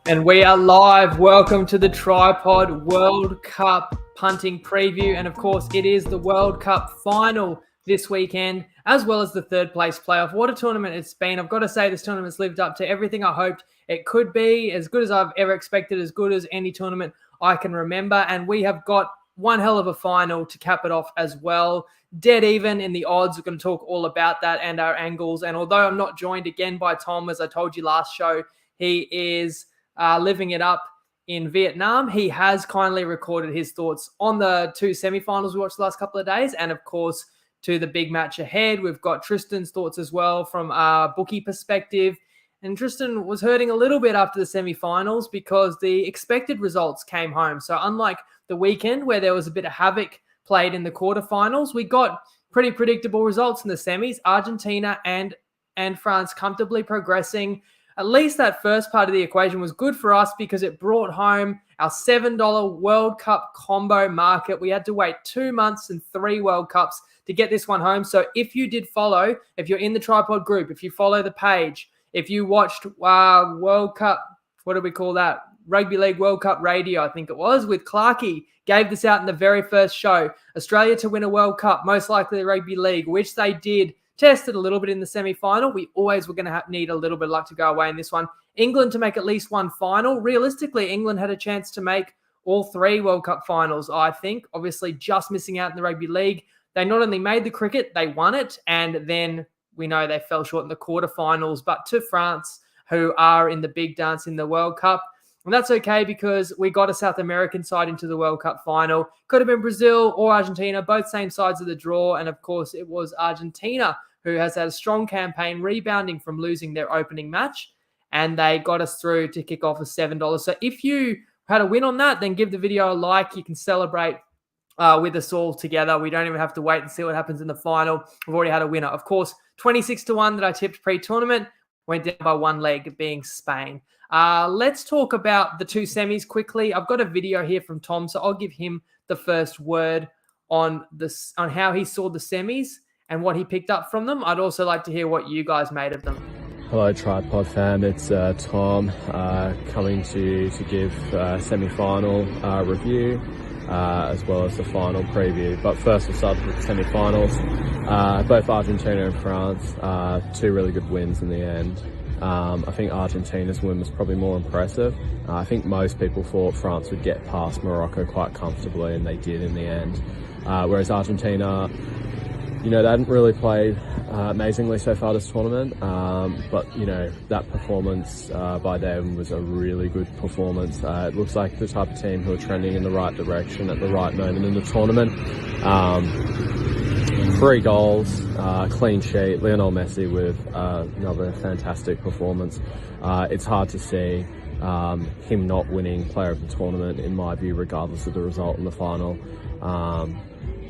And we are live. Welcome to the TryPod World Cup punting preview. And of course, it is the World Cup final this weekend, as well as the third place playoff. What a tournament it's been. I've got to say, this tournament's lived up to everything I hoped it could be. As good as I've ever expected, as good as any tournament I can remember. And we have got one hell of a final to cap it off as well. Dead even in the odds. We're going to talk all about that and our angles. And although I'm not joined again by Tom, as I told you last show, he is living it up in Vietnam. He has kindly recorded his thoughts on the two semifinals we watched the last couple of days, and of course to the big match ahead. We've got Tristan's thoughts as well from a bookie perspective. And Tristan was hurting a little bit after the semifinals because the expected results came home. So unlike the weekend where there was a bit of havoc played in the quarterfinals, we got pretty predictable results in the semis. Argentina and France comfortably progressing. At least that first part of the equation was good for us because it brought home our $7 World Cup combo market. We had to wait 2 months and 3 World Cups to get this one home. So if you did follow, if you're in the TryPod group, if you follow the page, if you watched World Cup, what do we call that? Rugby League World Cup Radio, I think it was, with Clarkey, gave this out in the very first show. Australia to win a World Cup, most likely the Rugby League, which they did. Tested a little bit in the semi-final. We always were going to need a little bit of luck to go away in this one. England to make at least one final. Realistically, England had a chance to make all 3 World Cup finals, I think. Obviously, just missing out in the Rugby League. They not only made the cricket, they won it, and then we know they fell short in the quarterfinals, but to France, who are in the big dance in the World Cup. And that's okay because we got a South American side into the World Cup final. Could have been Brazil or Argentina, both same sides of the draw. And of course, it was Argentina who has had a strong campaign rebounding from losing their opening match. And they got us through to kick off with $7. So if you had a win on that, then give the video a like. You can celebrate with us all together. We don't even have to wait and see what happens in the final. We've already had a winner. Of course, 26-1 that I tipped pre-tournament went down by 1 leg, being Spain. Let's talk about the 2 semis quickly. I've got a video here from Tom, so I'll give him the first word on this, on how he saw the semis and what he picked up from them. I'd also like to hear what you guys made of them. Hello, TryPod fam. It's Tom coming to give semi-final review as well as the final preview. But first, we'll start with the semi-finals. Both Argentina and France, 2 really good wins in the end. I think Argentina's win was probably more impressive. I think most people thought France would get past Morocco quite comfortably, and they did in the end. Whereas Argentina, you know, they hadn't really played amazingly so far this tournament, but, you know, that performance by them was a really good performance. It looks like the type of team who are trending in the right direction at the right moment in the tournament. 3 goals, clean sheet, Lionel Messi with another fantastic performance. It's hard to see him not winning player of the tournament, in my view, regardless of the result in the final.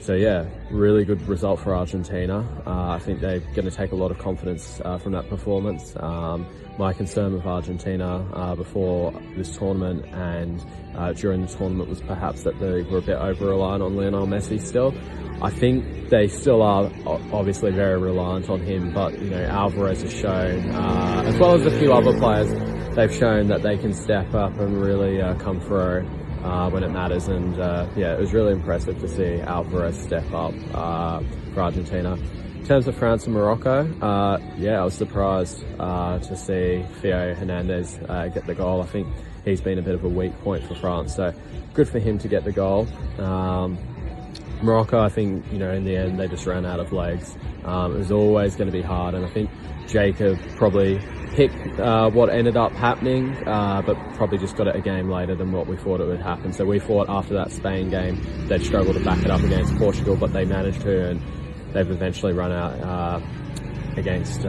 So yeah, really good result for Argentina. I think they're going to take a lot of confidence from that performance. My concern with Argentina before this tournament and during the tournament was perhaps that they were a bit over-reliant on Lionel Messi still. I think they still are obviously very reliant on him, but, you know, Alvarez has shown, as well as a few other players, they've shown that they can step up and really come through when it matters. And yeah, it was really impressive to see Alvarez step up for Argentina. In terms of France and Morocco, yeah, I was surprised to see Theo Hernandez get the goal. I think he's been a bit of a weak point for France, so good for him to get the goal. Morocco, I think, you know, in the end, they just ran out of legs. It was always going to be hard, and I think Jacob probably picked what ended up happening, but probably just got it a game later than what we thought it would happen. So we thought after that Spain game, they'd struggle to back it up against Portugal, but they managed to, and they've eventually run out against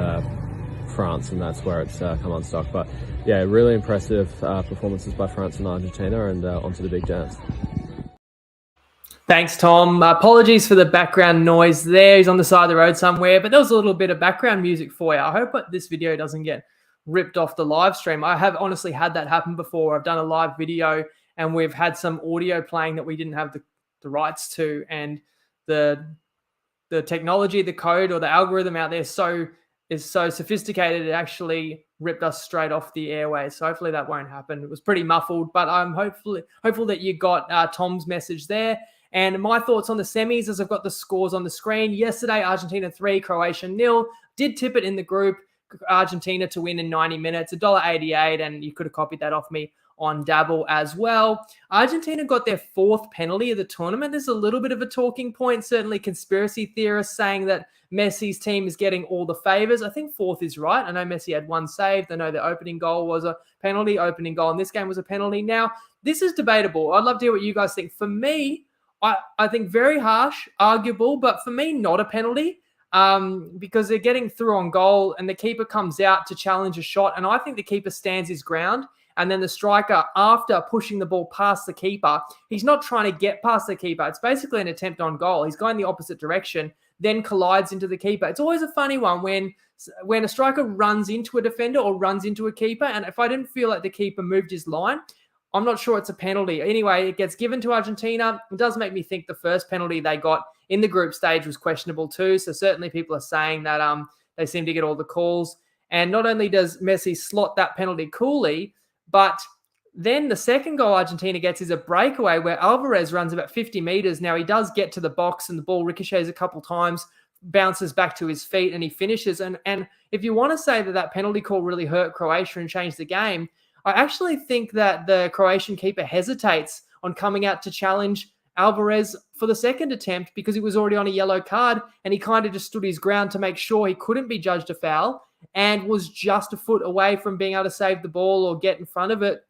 France, and that's where it's come unstuck. But yeah, really impressive performances by France and Argentina, and onto the big dance. Thanks, Tom. Apologies for the background noise there. He's on the side of the road somewhere, but there was a little bit of background music for you. I hope this video doesn't get ripped off the live stream. I have honestly had that happen before. I've done a live video and we've had some audio playing that we didn't have the rights to, and the technology, the code, or the algorithm out there is so sophisticated, it actually ripped us straight off the airways. So hopefully that won't happen. It was pretty muffled, but I'm hopeful that you got Tom's message there. And my thoughts on the semis, as I've got the scores on the screen. Yesterday, Argentina 3, Croatia 0. Did tip it in the group. Argentina to win in 90 minutes, $1.88, and you could have copied that off me on Dabble as well. Argentina got their 4th penalty of the tournament. There's a little bit of a talking point, certainly conspiracy theorists saying that Messi's team is getting all the favors. I think 4th is right. I know Messi had 1 saved. I know the opening goal was a penalty. Opening goal in this game was a penalty. Now, this is debatable. I'd love to hear what you guys think. For me, I think very harsh, arguable, but for me, not a penalty. Because they're getting through on goal and the keeper comes out to challenge a shot. And I think the keeper stands his ground. And then the striker, after pushing the ball past the keeper, he's not trying to get past the keeper. It's basically an attempt on goal. He's going the opposite direction, then collides into the keeper. It's always a funny one when a striker runs into a defender or runs into a keeper. And if I didn't feel like the keeper moved his line, I'm not sure it's a penalty. Anyway, it gets given to Argentina. It does make me think the first penalty they got in the group stage was questionable too. So certainly people are saying that they seem to get all the calls. And not only does Messi slot that penalty coolly, but then the second goal Argentina gets is a breakaway where Alvarez runs about 50 meters. Now he does get to the box and the ball ricochets a couple times, bounces back to his feet, and he finishes. And if you want to say that penalty call really hurt Croatia and changed the game, I actually think that the Croatian keeper hesitates on coming out to challenge Alvarez for the second attempt because he was already on a yellow card and he kind of just stood his ground to make sure he couldn't be judged a foul and was just a foot away from being able to save the ball or get in front of it.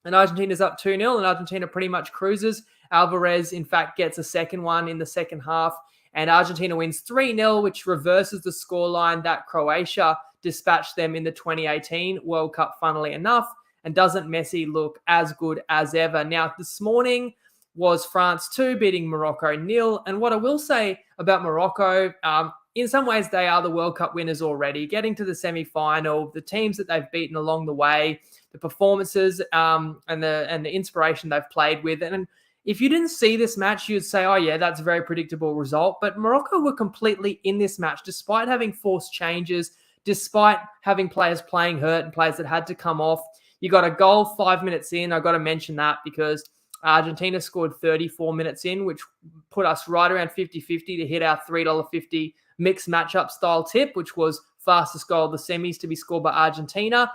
And Argentina's up 2-0 and Argentina pretty much cruises. Alvarez, in fact, gets a second one in the second half and Argentina wins 3-0, which reverses the scoreline that Croatia dispatched them in the 2018 World Cup, funnily enough. And doesn't Messi look as good as ever? Now, this morning was France 2 beating Morocco 0. And what I will say about Morocco, in some ways, they are the World Cup winners already, getting to the semi-final, the teams that they've beaten along the way, the performances and the inspiration they've played with. And if you didn't see this match, you'd say, oh, yeah, that's a very predictable result. But Morocco were completely in this match, despite having forced changes, despite having players playing hurt and players that had to come off. You got a goal 5 minutes in. I've got to mention that because Argentina scored 34 minutes in, which put us right around 50-50 to hit our $3.50 mixed matchup style tip, which was fastest goal of the semis to be scored by Argentina.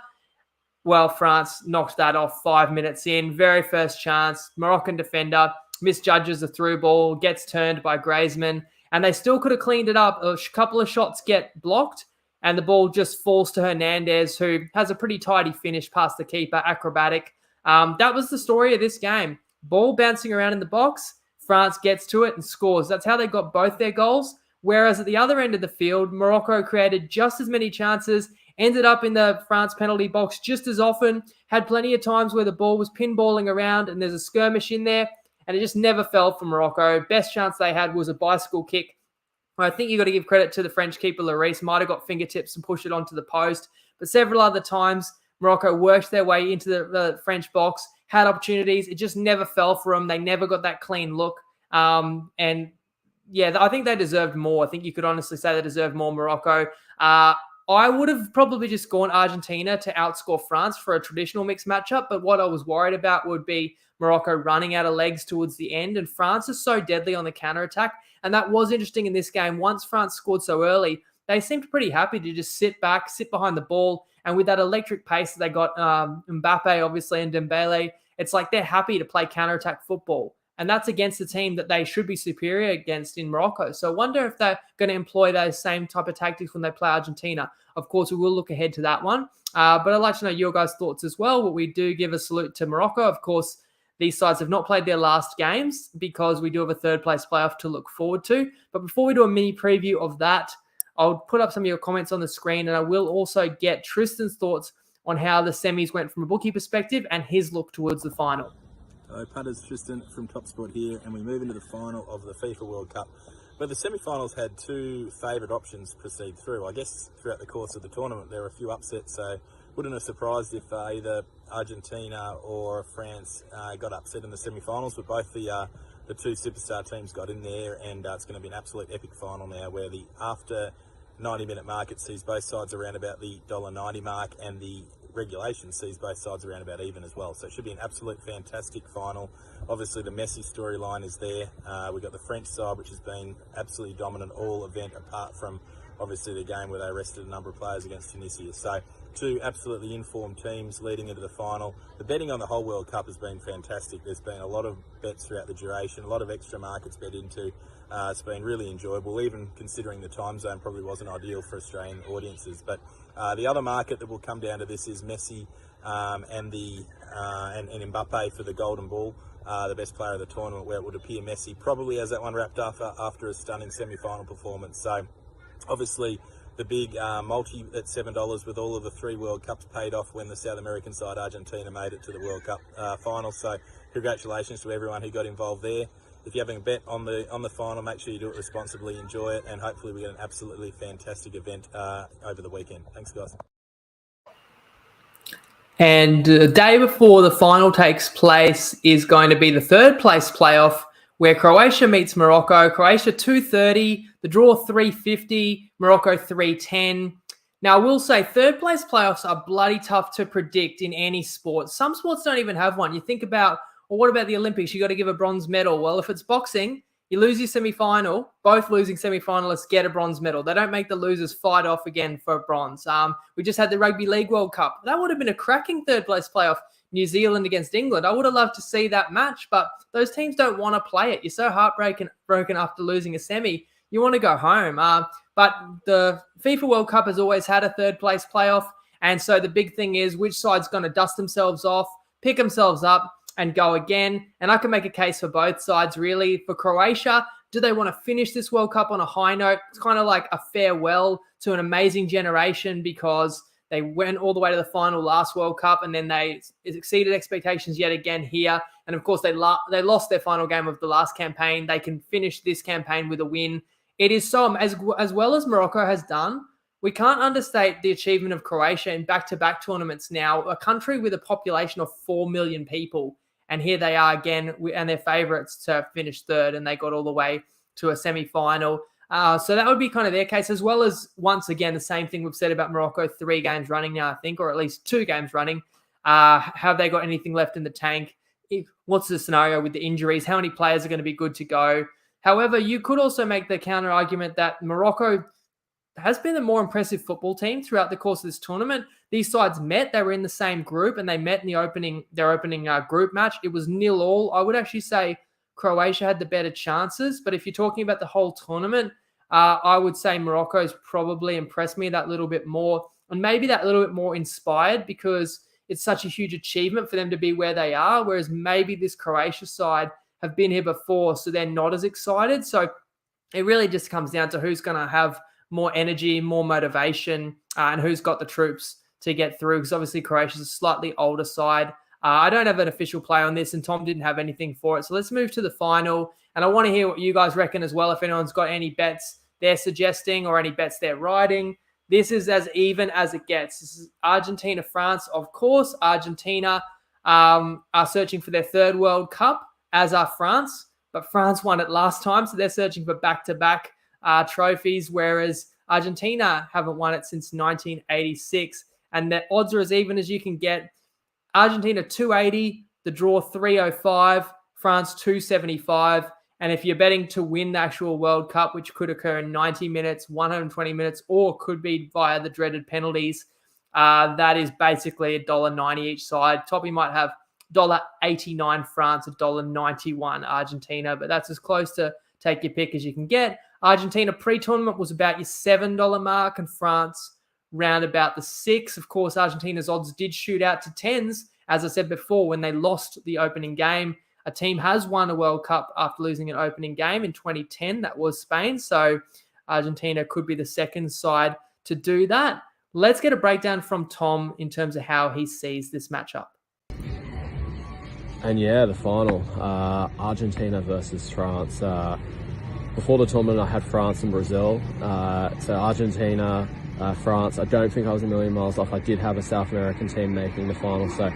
Well, France knocked that off 5 minutes in. Very first chance. Moroccan defender misjudges a through ball, gets turned by Griezmann, and they still could have cleaned it up. A couple of shots get blocked. And the ball just falls to Hernandez, who has a pretty tidy finish past the keeper, acrobatic. That was the story of this game. Ball bouncing around in the box, France gets to it and scores. That's how they got both their goals. Whereas at the other end of the field, Morocco created just as many chances, ended up in the France penalty box just as often, had plenty of times where the ball was pinballing around and there's a skirmish in there, and it just never fell for Morocco. Best chance they had was a bicycle kick. I think you got to give credit to the French keeper, Lloris. Might have got fingertips and pushed it onto the post. But several other times, Morocco worked their way into the French box, had opportunities. It just never fell for them. They never got that clean look. And yeah, I think they deserved more. I think you could honestly say they deserved more, Morocco. I would have probably just gone Argentina to outscore France for a traditional mixed matchup. But what I was worried about would be Morocco running out of legs towards the end. And France is so deadly on the counterattack. And that was interesting in this game. Once France scored so early, they seemed pretty happy to just sit back, sit behind the ball. And with that electric pace that they got, Mbappe, obviously, and Dembele, it's like they're happy to play counterattack football. And that's against a team that they should be superior against in Morocco. So I wonder if they're going to employ those same type of tactics when they play Argentina. Of course, we will look ahead to that one. But I'd like to know your guys' thoughts as well. But we do give a salute to Morocco. Of course, these sides have not played their last games because we do have a third place playoff to look forward to. But before we do a mini preview of that, I'll put up some of your comments on the screen and I will also get Tristan's thoughts on how the semis went from a bookie perspective and his look towards the final. Hello, punters, Tristan from Top Sport here, and we move into the final of the FIFA World Cup. But the semi-finals had two favourite options proceed through. I guess throughout the course of the tournament there were a few upsets, so wouldn't have surprised if either Argentina or France got upset in the semi-finals, but both the two superstar teams got in there, and it's going to be an absolute epic final now where the after 90-minute mark, it sees both sides around about the $1.90 mark, and the regulation sees both sides around about even as well. So it should be an absolute fantastic final. Obviously, the Messi storyline is there. We've got the French side, which has been absolutely dominant all event apart from obviously the game where they arrested a number of players against Tunisia. So two absolutely informed teams leading into the final. The betting on the whole World Cup has been fantastic. There's been a lot of bets throughout the duration, a lot of extra markets bet into. It's been really enjoyable, even considering the time zone probably wasn't ideal for Australian audiences. But the other market that will come down to this is Messi and Mbappe for the Golden Ball, the best player of the tournament, where it would appear Messi probably has that one wrapped up after a stunning semi-final performance. So obviously the big multi at $7 with all of the 3 World Cups paid off when the South American side, Argentina, made it to the World Cup final. So congratulations to everyone who got involved there. If you're having a bet on the final, make sure you do it responsibly, enjoy it, and hopefully we get an absolutely fantastic event over the weekend. Thanks, guys. And the day before the final takes place is going to be the third place playoff, where Croatia meets Morocco. Croatia 230, the draw 350, Morocco 310. Now, I will say third place playoffs are bloody tough to predict in any sport. Some sports don't even have one. You think about, well, what about the Olympics? You got to give a bronze medal. Well, if it's boxing, you lose your semi-final, both losing semi-finalists get a bronze medal. They don't make the losers fight off again for a bronze. We just had the Rugby League World Cup. That would have been a cracking third place playoff. New Zealand against England. I would have loved to see that match, but those teams don't want to play it. You're so broken after losing a semi. You want to go home. But the FIFA World Cup has always had a third place playoff. And so the big thing is which side's going to dust themselves off, pick themselves up, and go again. And I can make a case for both sides, really. For Croatia, do they want to finish this World Cup on a high note? It's kind of like a farewell to an amazing generation, because they went all the way to the final last World Cup, and then they exceeded expectations yet again here. And of course, they lost their final game of the last campaign. They can finish this campaign with a win. It is so, as well as Morocco has done, we can't understate the achievement of Croatia in back-to-back tournaments now, a country with a population of 4 million people. And here they are again, and they're favourites to finish third, and they got all the way to a semi-final. So that would be kind of their case, as well as, once again, the same thing we've said about Morocco, 3 games running now, I think, or at least 2 games running. Have they got anything left in the tank? What's the scenario with the injuries? How many players are going to be good to go? However, you could also make the counter argument that Morocco has been a more impressive football team throughout the course of this tournament. These sides met, they were in the same group, and they met in their opening group match. It was 0-0. I would actually say Croatia had the better chances, but if you're talking about the whole tournament, I would say Morocco's probably impressed me that little bit more, and maybe that little bit more inspired, because it's such a huge achievement for them to be where they are, whereas maybe this Croatia side have been here before, so they're not as excited. So it really just comes down to who's going to have more energy, more motivation, and who's got the troops to get through, because obviously Croatia's a slightly older side. I don't have an official play on this, and Tom didn't have anything for it. So let's move to the final, and I want to hear what you guys reckon as well, if anyone's got any bets they're suggesting or any bets they're riding. This is as even as it gets. This is Argentina, France. Of course, Argentina are searching for their 3rd World Cup, as are France, but France won it last time, so they're searching for back-to-back trophies, whereas Argentina haven't won it since 1986, and the odds are as even as you can get. Argentina 280, the draw 305, France 275, and if you're betting to win the actual World Cup, which could occur in 90 minutes, 120 minutes, or could be via the dreaded penalties, that is basically $1.90 each side. Toppy might have $1.89 France, $1.91 Argentina, but that's as close to take your pick as you can get. Argentina pre-tournament was about your $7 mark, and France round about the 6. Of course, Argentina's odds did shoot out to 10s, as I said before, when they lost the opening game. A team has won a World Cup after losing an opening game in 2010. That was Spain. So Argentina could be the second side to do that. Let's get a breakdown from Tom in terms of how he sees this matchup. And yeah, the final, Argentina versus France. Before the tournament, I had France and Brazil. So Argentina, France, I don't think I was a million miles off. I did have a South American team making the final. So,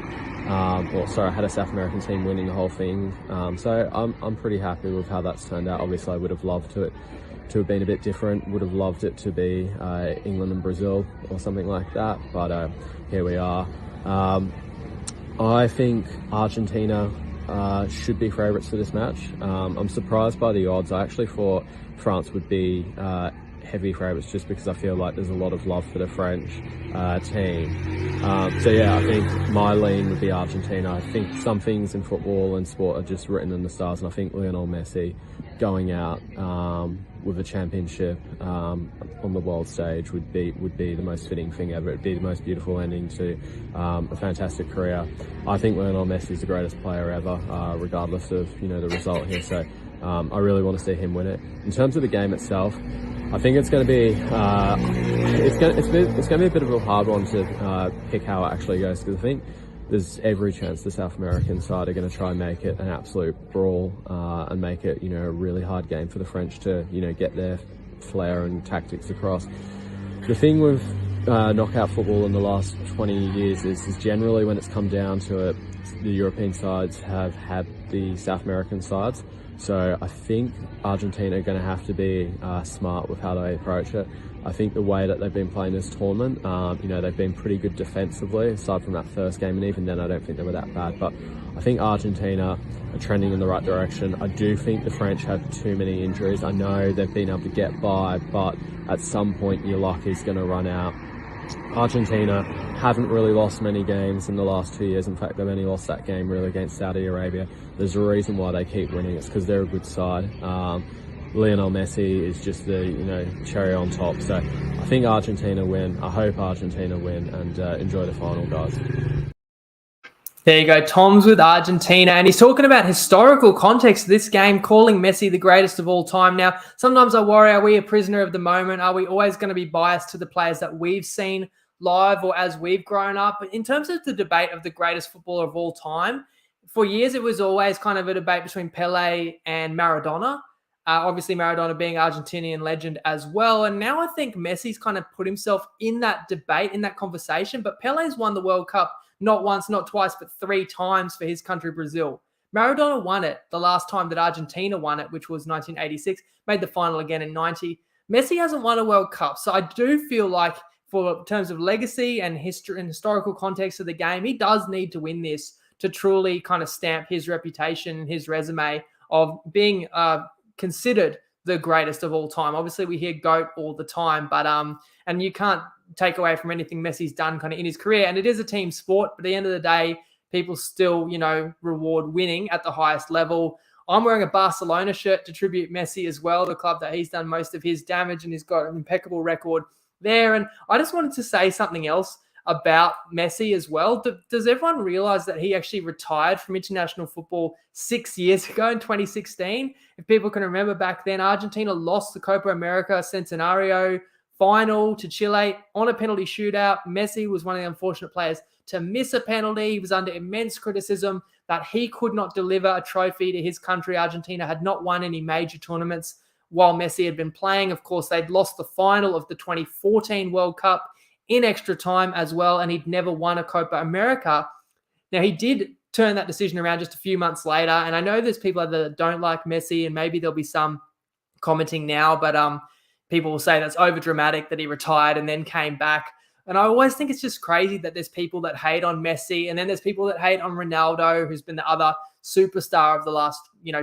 I had a South American team winning the whole thing. So I'm pretty happy with how that's turned out. Obviously, I would have loved it to have been a bit different. Would have loved it to be England and Brazil or something like that. But here we are. I think Argentina should be favourites for this match. I'm surprised by the odds. I actually thought France would be heavy favourites just because I feel like there's a lot of love for the French team. So yeah, I think my lean would be Argentina. I think some things in football and sport are just written in the stars, and I think Lionel Messi going out with a championship on the world stage would be the most fitting thing ever. It'd be the most beautiful ending to a fantastic career. I think Lionel Messi is the greatest player ever, regardless of the result here. So I really want to see him win it. In terms of the game itself, I think it's going to be it's going to be a bit of a hard one to pick how it actually goes, because I think there's every chance the South American side are going to try and make it an absolute brawl and make it a really hard game for the French to get their flair and tactics across. The thing with knockout football in the last 20 years is generally when it's come down to it, the European sides have had the South American sides. So I think Argentina are going to have to be smart with how they approach it. I think the way that they've been playing this tournament, they've been pretty good defensively, aside from that first game, and even then I don't think they were that bad. But I think Argentina are trending in the right direction. I do think the French have too many injuries. I know they've been able to get by, but at some point your luck is going to run out. Argentina haven't really lost many games in the last 2 years. In fact, they've only lost that game really against Saudi Arabia. There's a reason why they keep winning. It's because they're a good side. Lionel Messi is just the cherry on top. So I think Argentina win. I hope Argentina win, and enjoy the final, guys. There you go. Tom's with Argentina, and he's talking about historical context of this game, calling Messi the greatest of all time. Now, sometimes I worry, are we a prisoner of the moment? Are we always going to be biased to the players that we've seen live or as we've grown up? But in terms of the debate of the greatest footballer of all time, for years it was always kind of a debate between Pele and Maradona. Obviously, Maradona being Argentinian legend as well. And now I think Messi's kind of put himself in that debate, in that conversation. But Pele's won the World Cup not once, not twice, but 3 times for his country, Brazil. Maradona won it the last time that Argentina won it, which was 1986, made the final again in 90. Messi hasn't won a World Cup. So I do feel like, for terms of legacy and history and historical context of the game, he does need to win this to truly kind of stamp his reputation and his resume of being considered the greatest of all time. Obviously, we hear GOAT all the time, but and you can't take away from anything Messi's done kind of in his career. And it is a team sport, but at the end of the day, people still, reward winning at the highest level. I'm wearing a Barcelona shirt to tribute Messi as well, the club that he's done most of his damage, and he's got an impeccable record there. And I just wanted to say something else about Messi as well. Does everyone realize that he actually retired from international football 6 years ago in 2016? If people can remember back then, Argentina lost the Copa America Centenario final to Chile on a penalty shootout. Messi was one of the unfortunate players to miss a penalty. He was under immense criticism that he could not deliver a trophy to his country. Argentina had not won any major tournaments while Messi had been playing. Of course, they'd lost the final of the 2014 World Cup in extra time as well, and he'd never won a Copa America. Now, he did turn that decision around just a few months later, and I know there's people that don't like Messi, and maybe there'll be some commenting now, but people will say that's overdramatic that he retired and then came back. And I always think it's just crazy that there's people that hate on Messi, and then there's people that hate on Ronaldo, who's been the other superstar of the last,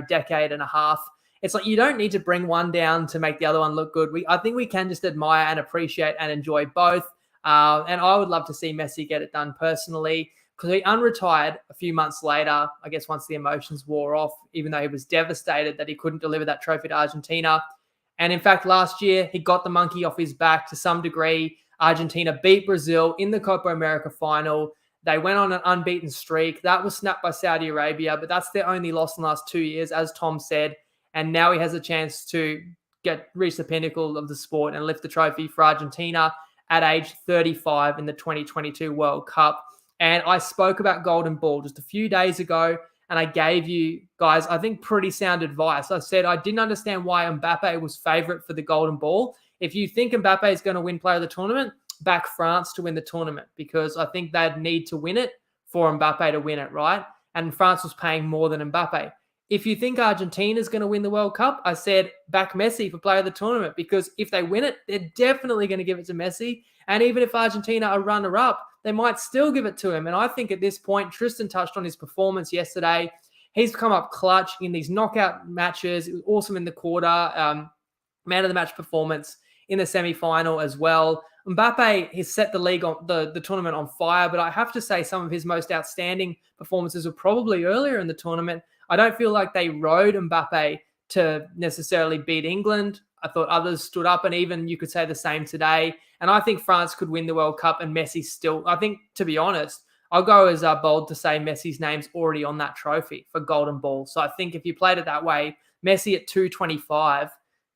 decade and a half. It's like you don't need to bring one down to make the other one look good. I think we can just admire and appreciate and enjoy both. And I would love to see Messi get it done personally, because he unretired a few months later, I guess once the emotions wore off, even though he was devastated that he couldn't deliver that trophy to Argentina. And in fact, last year, he got the monkey off his back to some degree. Argentina beat Brazil in the Copa America final. They went on an unbeaten streak. That was snapped by Saudi Arabia, but that's their only loss in the last 2 years, as Tom said. And now he has a chance to reach the pinnacle of the sport and lift the trophy for Argentina at age 35 in the 2022 World Cup. And I spoke about Golden Ball just a few days ago, and I gave you guys, I think, pretty sound advice. I said I didn't understand why Mbappe was favourite for the Golden Ball. If you think Mbappe is going to win Player of the Tournament, back France to win the tournament, because I think they'd need to win it for Mbappe to win it, right? And France was paying more than Mbappe. If you think Argentina is going to win the World Cup, I said back Messi for Player of the Tournament, because if they win it, they're definitely going to give it to Messi. And even if Argentina are runner-up, they might still give it to him. And I think at this point, Tristan touched on his performance yesterday. He's come up clutch in these knockout matches. It was awesome in the quarter. Man of the match performance in the semi-final as well. Mbappe has set the league on the tournament on fire, but I have to say some of his most outstanding performances were probably earlier in the tournament. I don't feel like they rode Mbappe to necessarily beat England. I thought others stood up, and even you could say the same today. And I think France could win the World Cup, and Messi still, I think, to be honest, I'll go as bold to say Messi's name's already on that trophy for Golden Ball. So I think if you played it that way, Messi at 225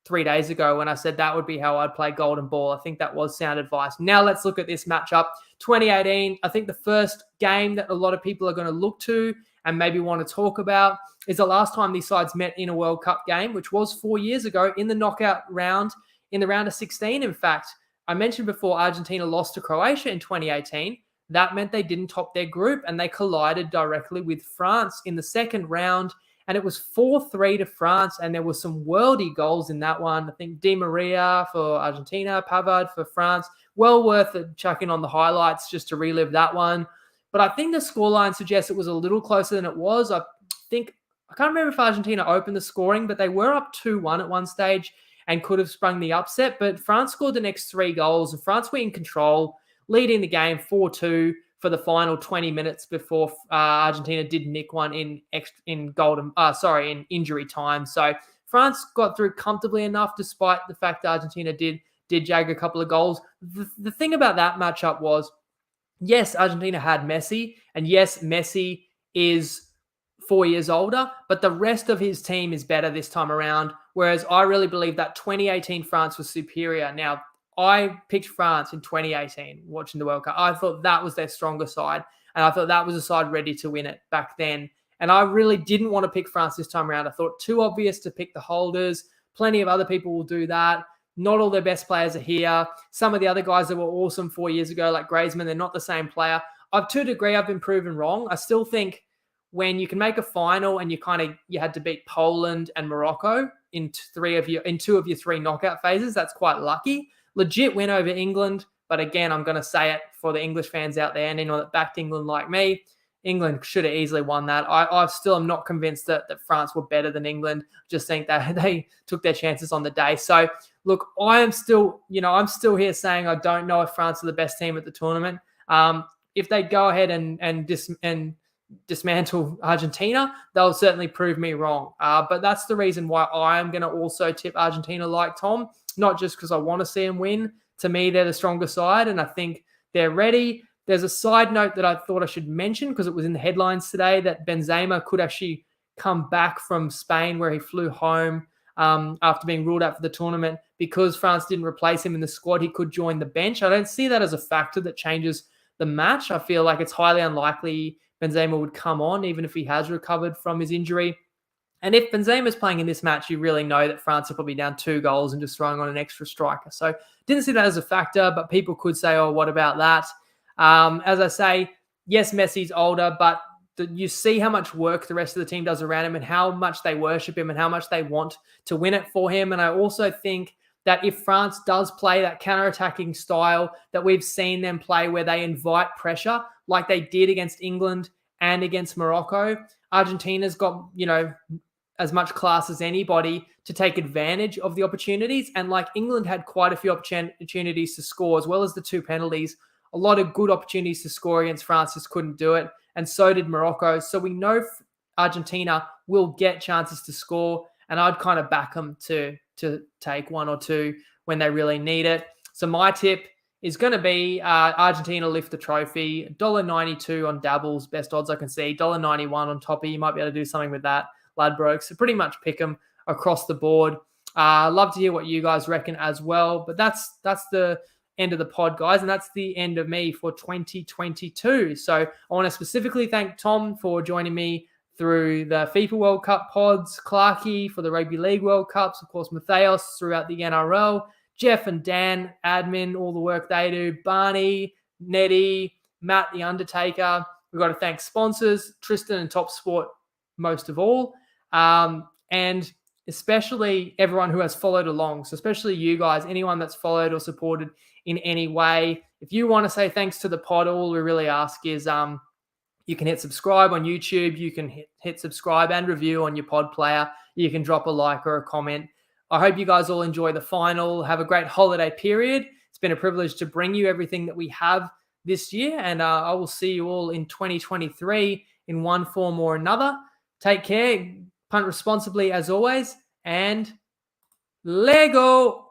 3 days ago when I said that would be how I'd play Golden Ball, I think that was sound advice. Now let's look at this matchup. 2018, I think the first game that a lot of people are going to look to and maybe want to talk about is the last time these sides met in a World Cup game, which was 4 years ago in the knockout round, in the round of 16, in fact. I mentioned before Argentina lost to Croatia in 2018. That meant they didn't top their group, and they collided directly with France in the second round. And it was 4-3 to France, and there were some worldy goals in that one. I think Di Maria for Argentina, Pavard for France. Well worth it chucking on the highlights just to relive that one. But I think the scoreline suggests it was a little closer than it was. I can't remember if Argentina opened the scoring, but they were up 2-1 at one stage and could have sprung the upset. But France scored the next 3 goals, and France were in control, leading the game 4-2 for the final 20 minutes before Argentina did nick one in injury time. So France got through comfortably enough, despite the fact that Argentina did jag a couple of goals. The thing about that matchup was, yes, Argentina had Messi, and yes, Messi is 4 years older, but the rest of his team is better this time around, whereas I really believe that 2018 France was superior. Now, I picked France in 2018 watching the World Cup. I thought that was their stronger side, and I thought that was a side ready to win it back then. And I really didn't want to pick France this time around. I thought too obvious to pick the holders. Plenty of other people will do that. Not all their best players are here. Some of the other guys that were awesome 4 years ago, like Griezmann, they're not the same player. To a degree, I've been proven wrong. I still think when you can make a final and you had to beat Poland and Morocco in two of your 3 knockout phases, that's quite lucky. Legit win over England, but again, I'm going to say it for the English fans out there and anyone that backed England like me, England should have easily won that. I still am not convinced that France were better than England. Just think that they took their chances on the day. So, look, I'm still here saying I don't know if France are the best team at the tournament. If they go ahead and dismantle Argentina, they'll certainly prove me wrong. But that's the reason why I am going to also tip Argentina like Tom, not just because I want to see them win. To me, they're the stronger side, and I think they're ready. There's a side note that I thought I should mention because it was in the headlines today that Benzema could actually come back from Spain, where he flew home after being ruled out for the tournament. Because France didn't replace him in the squad, he could join the bench. I don't see that as a factor that changes the match. I feel like it's highly unlikely Benzema would come on, even if he has recovered from his injury. And if Benzema is playing in this match, you really know that France are probably down 2 goals and just throwing on an extra striker. So didn't see that as a factor, but people could say, oh, what about that? As I say, yes, Messi's older, but you see how much work the rest of the team does around him and how much they worship him and how much they want to win it for him. And I also think that if France does play that counter-attacking style that we've seen them play, where they invite pressure like they did against England and against Morocco, Argentina's got, as much class as anybody to take advantage of the opportunities. And like England had quite a few opportunities to score, as well as the 2 penalties, a lot of good opportunities to score against France, just couldn't do it. And so did Morocco. So we know Argentina will get chances to score, and I'd kind of back them to take 1 or 2 when they really need it. So my tip is going to be Argentina lift the trophy, $1.92 on Dabbles, best odds I can see, $1.91 on Toppy. You might be able to do something with that, Ladbrokes. So pretty much pick them across the board. Love to hear what you guys reckon as well. But that's the end of the pod, guys, and that's the end of me for 2022. So I want to specifically thank Tom for joining me through the FIFA World Cup pods, Clarkey for the Rugby League World Cups, of course, Matthias throughout the NRL, Jeff and Dan, admin, all the work they do, Barney, Nettie, Matt, the Undertaker. We've got to thank sponsors, Tristan and Top Sport most of all. And especially everyone who has followed along. So especially you guys, anyone that's followed or supported in any way. If you want to say thanks to the pod, all we really ask is you can hit subscribe on YouTube. You can hit subscribe and review on your pod player. You can drop a like or a comment. I hope you guys all enjoy the final. Have a great holiday period. It's been a privilege to bring you everything that we have this year. And I will see you all in 2023 in one form or another. Take care. Punt responsibly as always. And Lego.